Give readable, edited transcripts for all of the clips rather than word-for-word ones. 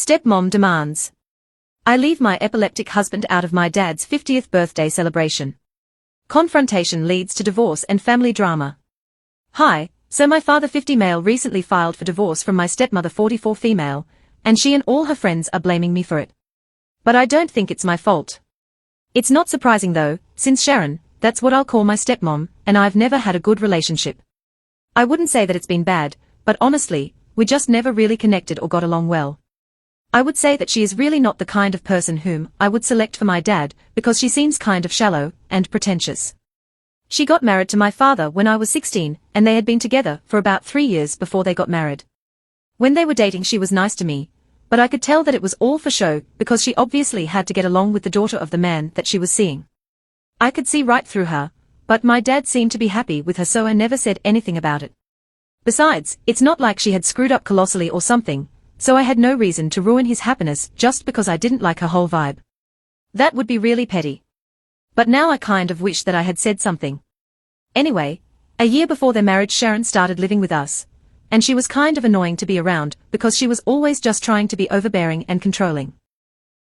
Stepmom demands. I leave my epileptic husband out of my dad's 50th birthday celebration. Confrontation leads to divorce and family drama. Hi, so my father 50 male recently filed for divorce from my stepmother 44 female, and she and all her friends are blaming me for it. But I don't think it's my fault. It's not surprising though, since Sharon, that's what I'll call my stepmom, and I've never had a good relationship. I wouldn't say that it's been bad, but honestly, we just never really connected or got along well. I would say that she is really not the kind of person whom I would select for my dad, because she seems kind of shallow and pretentious. She got married to my father when I was 16, and they had been together for about 3 years before they got married. When they were dating she was nice to me, but I could tell that it was all for show because she obviously had to get along with the daughter of the man that she was seeing. I could see right through her, but my dad seemed to be happy with her, so I never said anything about it. Besides, it's not like she had screwed up colossally or something, so I had no reason to ruin his happiness just because I didn't like her whole vibe. That would be really petty. But now I kind of wish that I had said something. Anyway, a year before their marriage Sharon started living with us, and she was kind of annoying to be around because she was always just trying to be overbearing and controlling.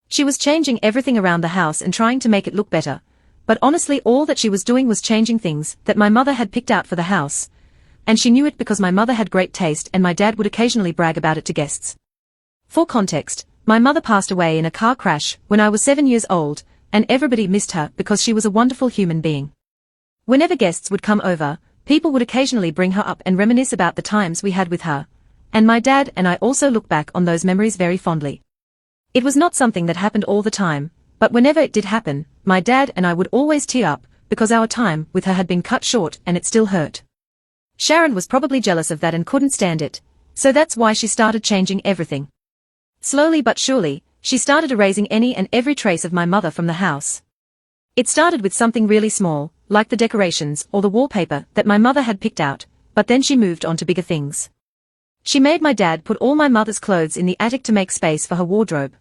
She was changing everything around the house and trying to make it look better, but honestly all that she was doing was changing things that my mother had picked out for the house, and she knew it because my mother had great taste and my dad would occasionally brag about it to guests. For context, my mother passed away in a car crash when I was 7 years old, and everybody missed her because she was a wonderful human being. Whenever guests would come over, people would occasionally bring her up and reminisce about the times we had with her, and my dad and I also look back on those memories very fondly. It was not something that happened all the time, but whenever it did happen, my dad and I would always tear up because our time with her had been cut short and it still hurt. Sharon was probably jealous of that and couldn't stand it, so that's why she started changing everything. Slowly but surely, she started erasing any and every trace of my mother from the house. It started with something really small, like the decorations or the wallpaper that my mother had picked out, but then she moved on to bigger things. She made my dad put all my mother's clothes in the attic to make space for her wardrobe.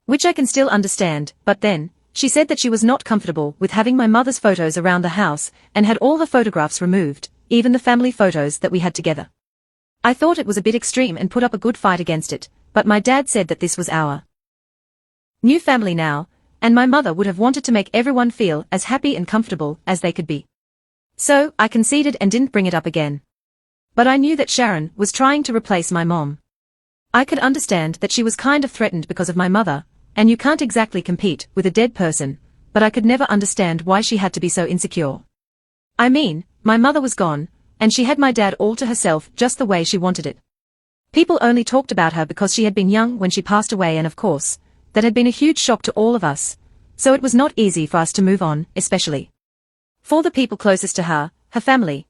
Which I can still understand, but then, she said that she was not comfortable with having my mother's photos around the house and had all her photographs removed, even the family photos that we had together. I thought it was a bit extreme and put up a good fight against it, but my dad said that this was our new family now, and my mother would have wanted to make everyone feel as happy and comfortable as they could be. So, I conceded and didn't bring it up again. But I knew that Sharon was trying to replace my mom. I could understand that she was kind of threatened because of my mother, and you can't exactly compete with a dead person, but I could never understand why she had to be so insecure. I mean, my mother was gone, and she had my dad all to herself just the way she wanted it. People only talked about her because she had been young when she passed away, and of course, that had been a huge shock to all of us, so it was not easy for us to move on, especially for the people closest to her, her family.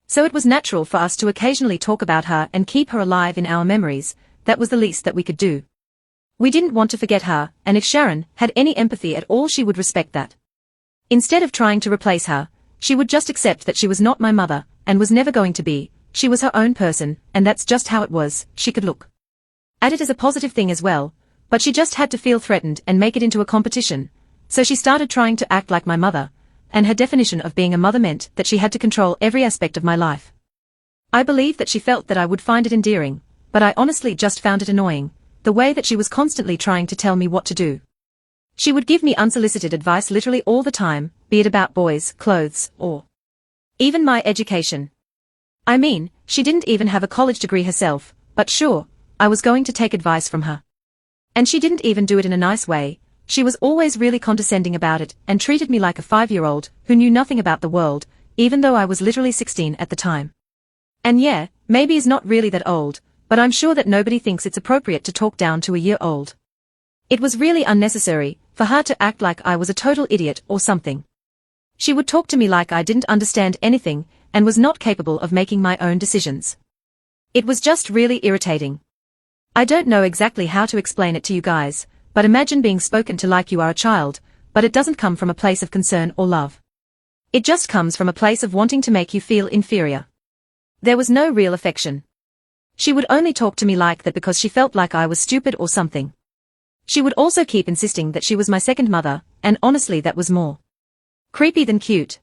So it was natural for us to occasionally talk about her and keep her alive in our memories. That was the least that we could do. We didn't want to forget her, and if Sharon had any empathy at all she would respect that. Instead of trying to replace her, she would just accept that she was not my mother, and was never going to be. She was her own person, and that's just how it was. She could look at it as a positive thing as well, but she just had to feel threatened and make it into a competition, so she started trying to act like my mother, and her definition of being a mother meant that she had to control every aspect of my life. I believe that she felt that I would find it endearing, but I honestly just found it annoying, the way that she was constantly trying to tell me what to do. She would give me unsolicited advice literally all the time, be it about boys, clothes, or even my education. I mean, she didn't even have a college degree herself, but sure, I was going to take advice from her. And she didn't even do it in a nice way. She was always really condescending about it and treated me like a 5-year-old who knew nothing about the world, even though I was literally 16 at the time. And yeah, maybe is not really that old, but I'm sure that nobody thinks it's appropriate to talk down to a year old. It was really unnecessary for her to act like I was a total idiot or something. She would talk to me like I didn't understand anything and was not capable of making my own decisions. It was just really irritating. I don't know exactly how to explain it to you guys, but imagine being spoken to like you are a child, but it doesn't come from a place of concern or love. It just comes from a place of wanting to make you feel inferior. There was no real affection. She would only talk to me like that because she felt like I was stupid or something. She would also keep insisting that she was my second mother, and honestly that was more creepy than cute.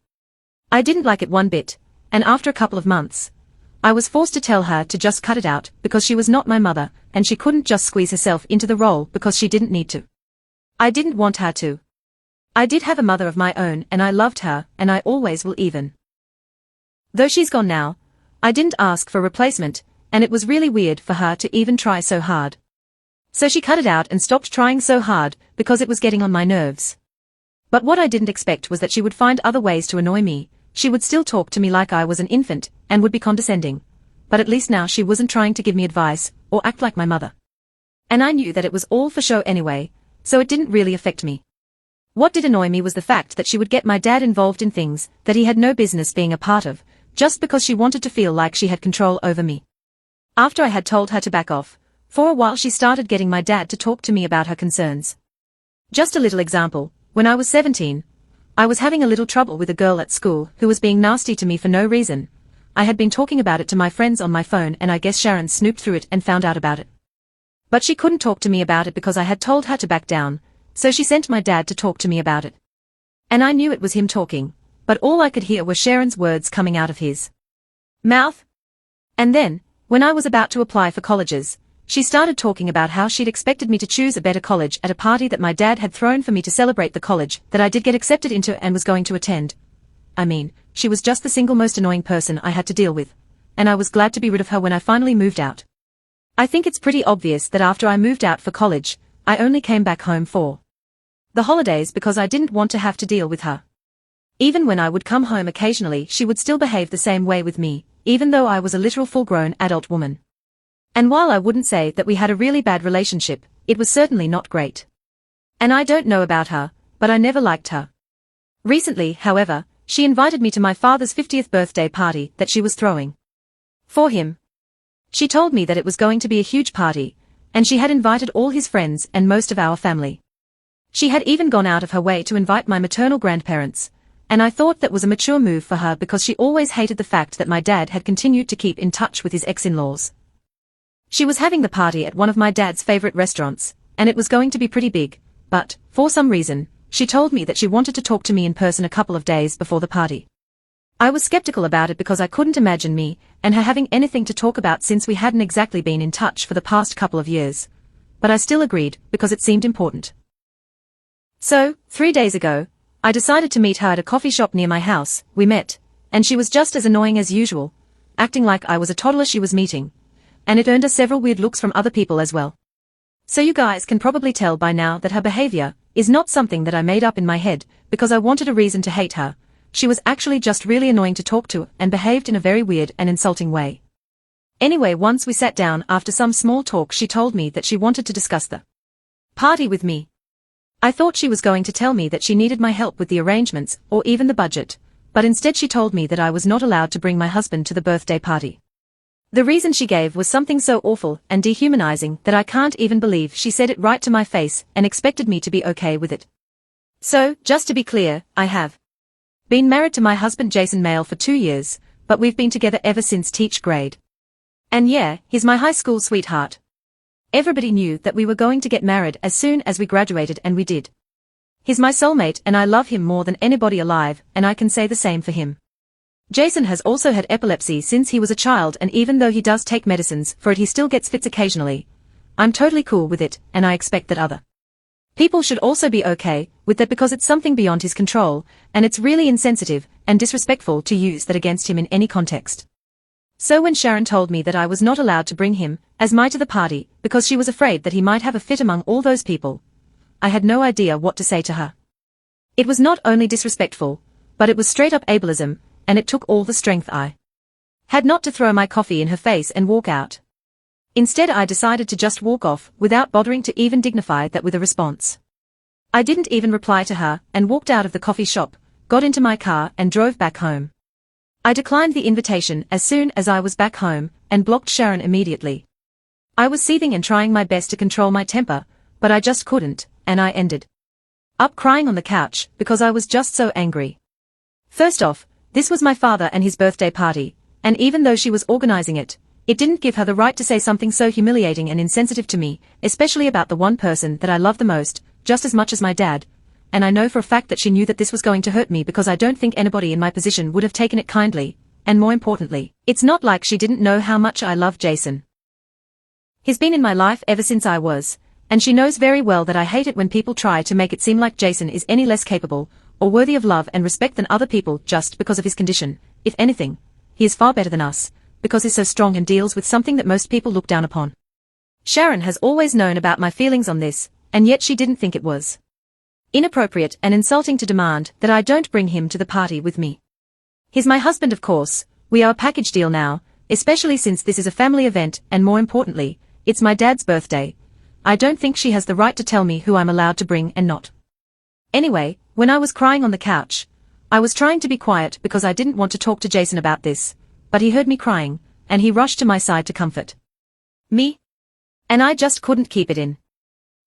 I didn't like it one bit, and after a couple of months, I was forced to tell her to just cut it out because she was not my mother, and she couldn't just squeeze herself into the role because she didn't need to. I didn't want her to. I did have a mother of my own and I loved her, and I always will even. Though she's gone now, I didn't ask for a replacement, and it was really weird for her to even try so hard. So she cut it out and stopped trying so hard because it was getting on my nerves. But what I didn't expect was that she would find other ways to annoy me. She would still talk to me like I was an infant, and would be condescending. But at least now she wasn't trying to give me advice, or act like my mother. And I knew that it was all for show anyway, so it didn't really affect me. What did annoy me was the fact that she would get my dad involved in things that he had no business being a part of, just because she wanted to feel like she had control over me. After I had told her to back off, for a while she started getting my dad to talk to me about her concerns. Just a little example, when I was 17, I was having a little trouble with a girl at school who was being nasty to me for no reason. I had been talking about it to my friends on my phone, and I guess Sharon snooped through it and found out about it. But she couldn't talk to me about it because I had told her to back down, so she sent my dad to talk to me about it. And I knew it was him talking, but all I could hear were Sharon's words coming out of his mouth. And then, when I was about to apply for colleges, she started talking about how she'd expected me to choose a better college at a party that my dad had thrown for me to celebrate the college that I did get accepted into and was going to attend. I mean, she was just the single most annoying person I had to deal with, and I was glad to be rid of her when I finally moved out. I think it's pretty obvious that after I moved out for college, I only came back home for the holidays because I didn't want to have to deal with her. Even when I would come home occasionally, she would still behave the same way with me, even though I was a literal full-grown adult woman. And while I wouldn't say that we had a really bad relationship, it was certainly not great. And I don't know about her, but I never liked her. Recently, however, she invited me to my father's 50th birthday party that she was throwing for him. She told me that it was going to be a huge party, and she had invited all his friends and most of our family. She had even gone out of her way to invite my maternal grandparents, and I thought that was a mature move for her because she always hated the fact that my dad had continued to keep in touch with his ex-in-laws. She was having the party at one of my dad's favorite restaurants, and it was going to be pretty big, but, for some reason, she told me that she wanted to talk to me in person a couple of days before the party. I was skeptical about it because I couldn't imagine me and her having anything to talk about since we hadn't exactly been in touch for the past couple of years. But I still agreed because it seemed important. So, 3 days ago, I decided to meet her at a coffee shop near my house. We met, and she was just as annoying as usual, acting like I was a toddler she was meeting. And it earned her several weird looks from other people as well. So you guys can probably tell by now that her behavior is not something that I made up in my head because I wanted a reason to hate her. She was actually just really annoying to talk to and behaved in a very weird and insulting way. Anyway, once we sat down after some small talk, she told me that she wanted to discuss the party with me. I thought she was going to tell me that she needed my help with the arrangements or even the budget, but instead she told me that I was not allowed to bring my husband to the birthday party. The reason she gave was something so awful and dehumanizing that I can't even believe she said it right to my face and expected me to be okay with it. So, just to be clear, I have been married to my husband Jason Mail for 2 years, but we've been together ever since teach grade. And yeah, he's my high school sweetheart. Everybody knew that we were going to get married as soon as we graduated, and we did. He's my soulmate and I love him more than anybody alive, and I can say the same for him. Jason has also had epilepsy since he was a child, and even though he does take medicines for it, he still gets fits occasionally. I'm totally cool with it, and I expect that other people should also be okay with that because it's something beyond his control, and it's really insensitive and disrespectful to use that against him in any context. So when Sharon told me that I was not allowed to bring him as to the party because she was afraid that he might have a fit among all those people, I had no idea what to say to her. It was not only disrespectful, but it was straight up ableism, and it took all the strength I had not to throw my coffee in her face and walk out. Instead, I decided to just walk off without bothering to even dignify that with a response. I didn't even reply to her and walked out of the coffee shop, got into my car and drove back home. I declined the invitation as soon as I was back home and blocked Sharon immediately. I was seething and trying my best to control my temper, but I just couldn't, and I ended up crying on the couch because I was just so angry. First off, this was my father and his birthday party, and even though she was organizing it, it didn't give her the right to say something so humiliating and insensitive to me, especially about the one person that I love the most, just as much as my dad. And I know for a fact that she knew that this was going to hurt me because I don't think anybody in my position would have taken it kindly, and more importantly, it's not like she didn't know how much I love Jason. He's been in my life ever since I was, and she knows very well that I hate it when people try to make it seem like Jason is any less capable or worthy of love and respect than other people just because of his condition. If anything, he is far better than us, because he's so strong and deals with something that most people look down upon. Sharon has always known about my feelings on this, and yet she didn't think it was inappropriate and insulting to demand that I don't bring him to the party with me. He's my husband, of course. We are a package deal now, especially since this is a family event, and more importantly, it's my dad's birthday. I don't think she has the right to tell me who I'm allowed to bring and not. Anyway, when I was crying on the couch, I was trying to be quiet because I didn't want to talk to Jason about this, but he heard me crying, and he rushed to my side to comfort me. And I just couldn't keep it in.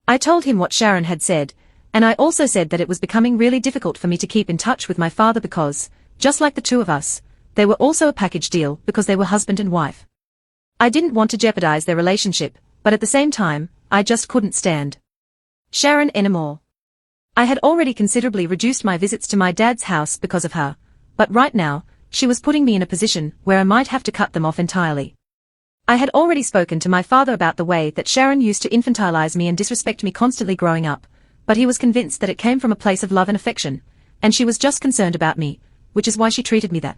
I told him what Sharon had said, and I also said that it was becoming really difficult for me to keep in touch with my father because, just like the two of us, they were also a package deal because they were husband and wife. I didn't want to jeopardize their relationship, but at the same time, I just couldn't stand Sharon anymore. I had already considerably reduced my visits to my dad's house because of her, but right now, she was putting me in a position where I might have to cut them off entirely. I had already spoken to my father about the way that Sharon used to infantilize me and disrespect me constantly growing up, but he was convinced that it came from a place of love and affection, and she was just concerned about me, which is why she treated me that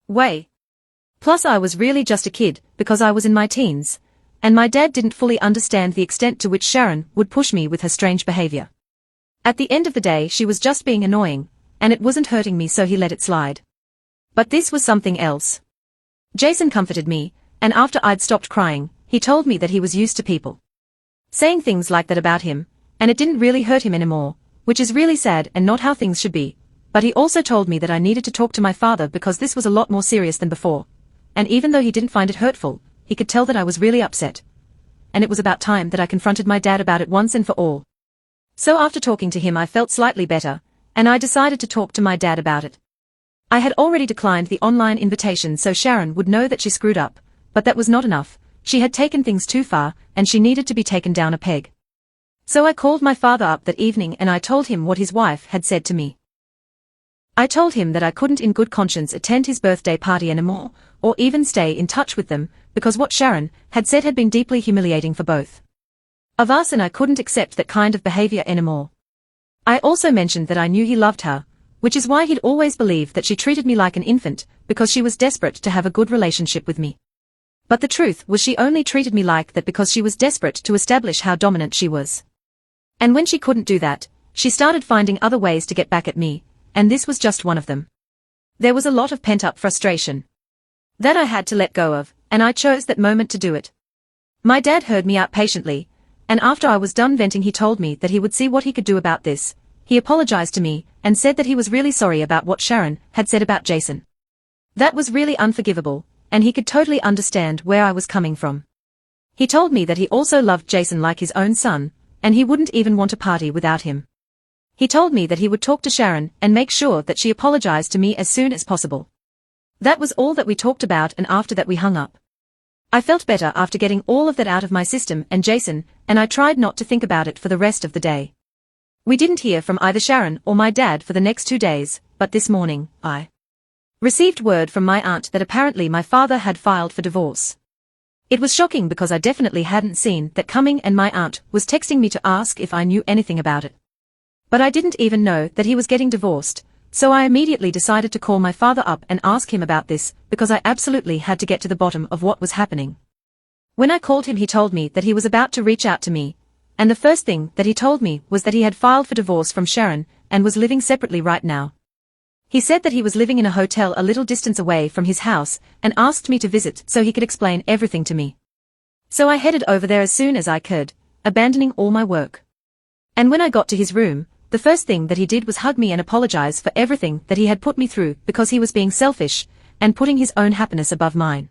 way. Plus I was really just a kid, because I was in my teens, and my dad didn't fully understand the extent to which Sharon would push me with her strange behavior. At the end of the day she was just being annoying, and it wasn't hurting me, so he let it slide. But this was something else. Jason comforted me, and after I'd stopped crying, he told me that he was used to people saying things like that about him, and it didn't really hurt him anymore, which is really sad and not how things should be. But he also told me that I needed to talk to my father because this was a lot more serious than before. And even though he didn't find it hurtful, he could tell that I was really upset. And it was about time that I confronted my dad about it once and for all. So after talking to him I felt slightly better, and I decided to talk to my dad about it. I had already declined the online invitation so Sharon would know that she screwed up, but that was not enough. She had taken things too far, and she needed to be taken down a peg. So I called my father up that evening and I told him what his wife had said to me. I told him that I couldn't in good conscience attend his birthday party anymore, or even stay in touch with them, because what Sharon had said had been deeply humiliating for both of us, and I couldn't accept that kind of behavior anymore. I also mentioned that I knew he loved her, which is why he'd always believed that she treated me like an infant, because she was desperate to have a good relationship with me. But the truth was she only treated me like that because she was desperate to establish how dominant she was. And when she couldn't do that, she started finding other ways to get back at me, and this was just one of them. There was a lot of pent-up frustration that I had to let go of, and I chose that moment to do it. My dad heard me out patiently, and after I was done venting he told me that he would see what he could do about this. He apologized to me, and said that he was really sorry about what Sharon had said about Jason. That was really unforgivable, and he could totally understand where I was coming from. He told me that he also loved Jason like his own son, and he wouldn't even want to party without him. He told me that he would talk to Sharon and make sure that she apologized to me as soon as possible. That was all that we talked about, and after that we hung up. I felt better after getting all of that out of my system and Jason, and I tried not to think about it for the rest of the day. We didn't hear from either Sharon or my dad for the next 2 days, but this morning, I received word from my aunt that apparently my father had filed for divorce. It was shocking because I definitely hadn't seen that coming, and my aunt was texting me to ask if I knew anything about it. But I didn't even know that he was getting divorced, so I immediately decided to call my father up and ask him about this, because I absolutely had to get to the bottom of what was happening. When I called him he told me that he was about to reach out to me, and the first thing that he told me was that he had filed for divorce from Sharon and was living separately right now. He said that he was living in a hotel a little distance away from his house and asked me to visit so he could explain everything to me. So I headed over there as soon as I could, abandoning all my work. And when I got to his room, the first thing that he did was hug me and apologize for everything that he had put me through, because he was being selfish and putting his own happiness above mine.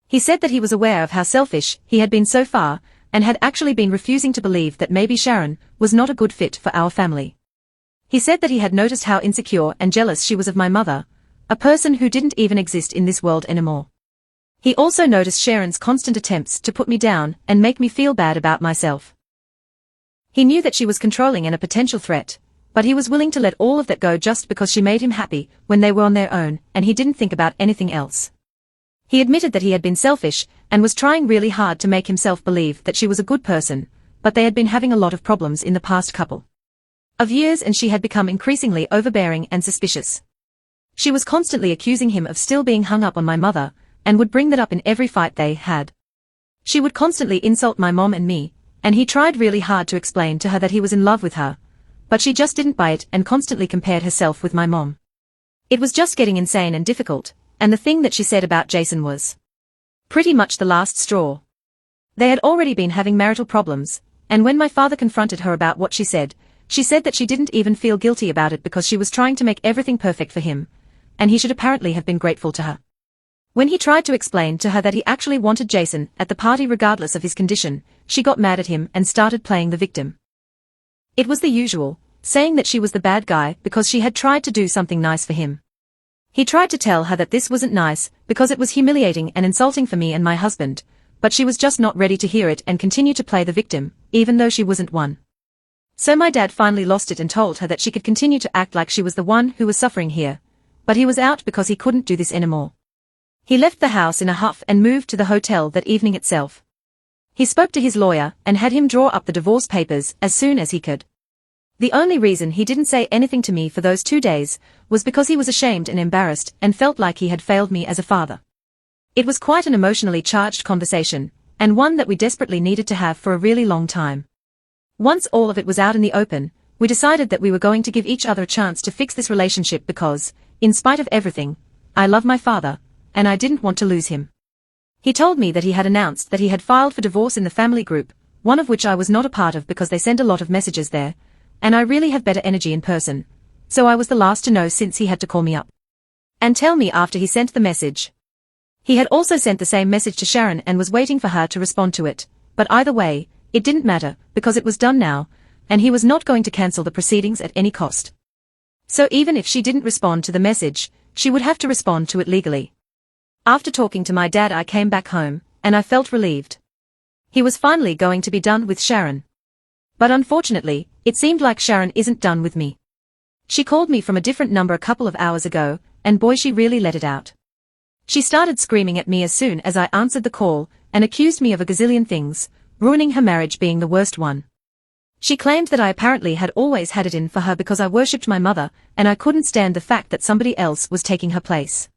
He said that he was aware of how selfish he had been so far and had actually been refusing to believe that maybe Sharon was not a good fit for our family. He said that he had noticed how insecure and jealous she was of my mother, a person who didn't even exist in this world anymore. He also noticed Sharon's constant attempts to put me down and make me feel bad about myself. He knew that she was controlling and a potential threat, but he was willing to let all of that go just because she made him happy when they were on their own and he didn't think about anything else. He admitted that he had been selfish and was trying really hard to make himself believe that she was a good person, but they had been having a lot of problems in the past couple of years and she had become increasingly overbearing and suspicious. She was constantly accusing him of still being hung up on my mother, and would bring that up in every fight they had. She would constantly insult my mom and me, and he tried really hard to explain to her that he was in love with her, but she just didn't buy it and constantly compared herself with my mom. It was just getting insane and difficult, and the thing that she said about Jason was pretty much the last straw. They had already been having marital problems, and when my father confronted her about what she said that she didn't even feel guilty about it because she was trying to make everything perfect for him, and he should apparently have been grateful to her. When he tried to explain to her that he actually wanted Jason at the party regardless of his condition, she got mad at him and started playing the victim. It was the usual, saying that she was the bad guy because she had tried to do something nice for him. He tried to tell her that this wasn't nice because it was humiliating and insulting for me and my husband, but she was just not ready to hear it and continued to play the victim, even though she wasn't one. So my dad finally lost it and told her that she could continue to act like she was the one who was suffering here, but he was out because he couldn't do this anymore. He left the house in a huff and moved to the hotel that evening itself. He spoke to his lawyer and had him draw up the divorce papers as soon as he could. The only reason he didn't say anything to me for those 2 days was because he was ashamed and embarrassed and felt like he had failed me as a father. It was quite an emotionally charged conversation, and one that we desperately needed to have for a really long time. Once all of it was out in the open, we decided that we were going to give each other a chance to fix this relationship because, in spite of everything, I love my father, and I didn't want to lose him. He told me that he had announced that he had filed for divorce in the family group, one of which I was not a part of because they send a lot of messages there, and I really have better energy in person, so I was the last to know since he had to call me up and tell me after he sent the message. He had also sent the same message to Sharon and was waiting for her to respond to it, but either way, it didn't matter because it was done now, and he was not going to cancel the proceedings at any cost. So even if she didn't respond to the message, she would have to respond to it legally. After talking to my dad, I came back home, and I felt relieved. He was finally going to be done with Sharon. But unfortunately, it seemed like Sharon isn't done with me. She called me from a different number a couple of hours ago, and boy, she really let it out. She started screaming at me as soon as I answered the call, and accused me of a gazillion things, ruining her marriage being the worst one. She claimed that I apparently had always had it in for her because I worshipped my mother, and I couldn't stand the fact that somebody else was taking her place.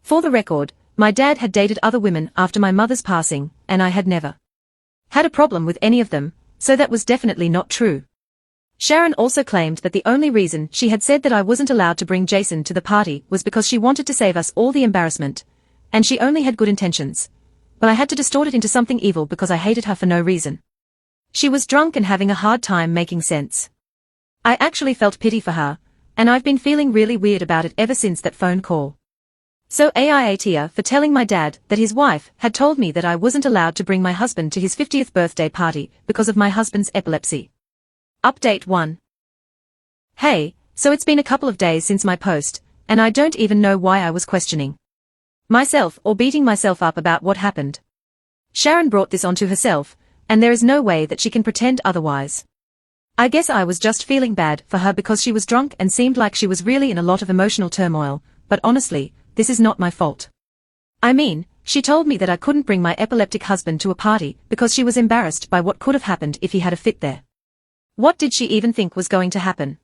For the record, my dad had dated other women after my mother's passing, and I had never had a problem with any of them, so that was definitely not true. Sharon also claimed that the only reason she had said that I wasn't allowed to bring Jason to the party was because she wanted to save us all the embarrassment, and she only had good intentions. But I had to distort it into something evil because I hated her for no reason. She was drunk and having a hard time making sense. I actually felt pity for her, and I've been feeling really weird about it ever since that phone call. So AIAT her for telling my dad that his wife had told me that I wasn't allowed to bring my husband to his 50th birthday party because of my husband's epilepsy. Update 1. Hey, so it's been a couple of days since my post, and I don't even know why I was questioning myself or beating myself up about what happened. Sharon brought this onto herself, and there is no way that she can pretend otherwise. I guess I was just feeling bad for her because she was drunk and seemed like she was really in a lot of emotional turmoil, but honestly, this is not my fault. I mean, she told me that I couldn't bring my epileptic husband to a party because she was embarrassed by what could have happened if he had a fit there. What did she even think was going to happen?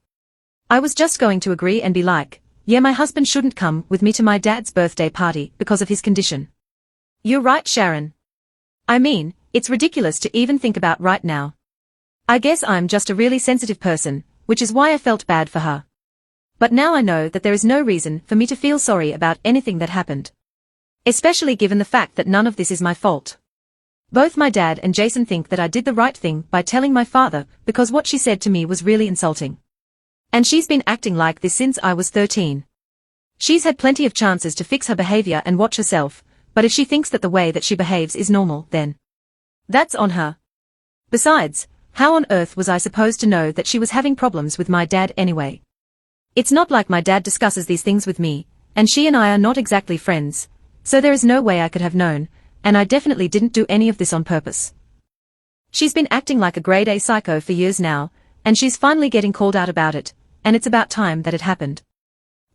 I was just going to agree and be like, yeah, my husband shouldn't come with me to my dad's birthday party because of his condition. You're right, Sharon. I mean, it's ridiculous to even think about right now. I guess I'm just a really sensitive person, which is why I felt bad for her. But now I know that there is no reason for me to feel sorry about anything that happened. Especially given the fact that none of this is my fault. Both my dad and Jason think that I did the right thing by telling my father because what she said to me was really insulting. And she's been acting like this since I was 13. She's had plenty of chances to fix her behavior and watch herself, but if she thinks that the way that she behaves is normal, then that's on her. Besides, how on earth was I supposed to know that she was having problems with my dad anyway? It's not like my dad discusses these things with me, and she and I are not exactly friends, so there is no way I could have known, and I definitely didn't do any of this on purpose. She's been acting like a grade A psycho for years now, and she's finally getting called out about it, and it's about time that it happened.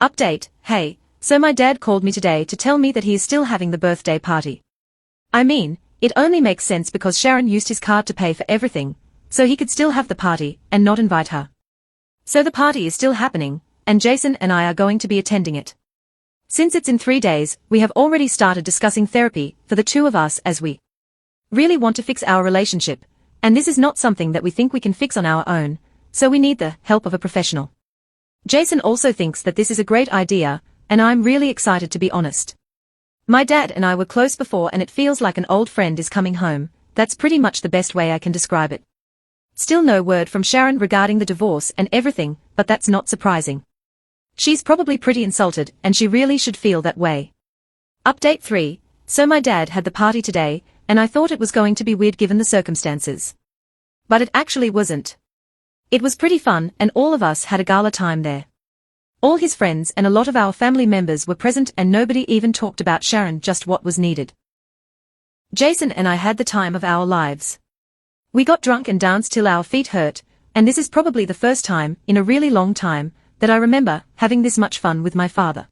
Update, hey, so my dad called me today to tell me that he is still having the birthday party. I mean, it only makes sense because Sharon used his card to pay for everything, so he could still have the party and not invite her. So the party is still happening, and Jason and I are going to be attending it. Since it's in 3 days, we have already started discussing therapy for the two of us as we really want to fix our relationship, and this is not something that we think we can fix on our own, so we need the help of a professional. Jason also thinks that this is a great idea, and I'm really excited to be honest. My dad and I were close before and it feels like an old friend is coming home. That's pretty much the best way I can describe it. Still no word from Sharon regarding the divorce and everything, but that's not surprising. She's probably pretty insulted and she really should feel that way. Update 3. So my dad had the party today, and I thought it was going to be weird given the circumstances. But it actually wasn't. It was pretty fun and all of us had a gala time there. All his friends and a lot of our family members were present and nobody even talked about Sharon, just what was needed. Jason and I had the time of our lives. We got drunk and danced till our feet hurt, and this is probably the first time, in a really long time, that I remember having this much fun with my father.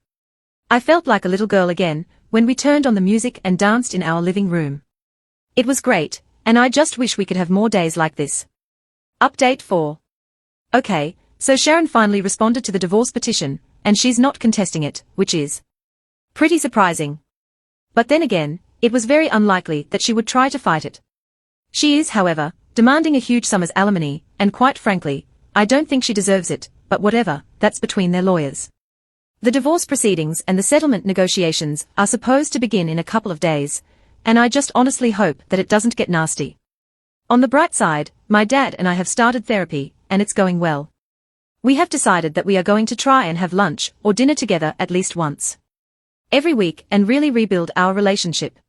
I felt like a little girl again, when we turned on the music and danced in our living room. It was great, and I just wish we could have more days like this. Update 4. Okay, so Sharon finally responded to the divorce petition, and she's not contesting it, which is pretty surprising. But then again, it was very unlikely that she would try to fight it. She is, however, demanding a huge sum as alimony, and quite frankly, I don't think she deserves it, but whatever, that's between their lawyers. The divorce proceedings and the settlement negotiations are supposed to begin in a couple of days, and I just honestly hope that it doesn't get nasty. On the bright side, my dad and I have started therapy, and it's going well. We have decided that we are going to try and have lunch or dinner together at least once every week and really rebuild our relationship.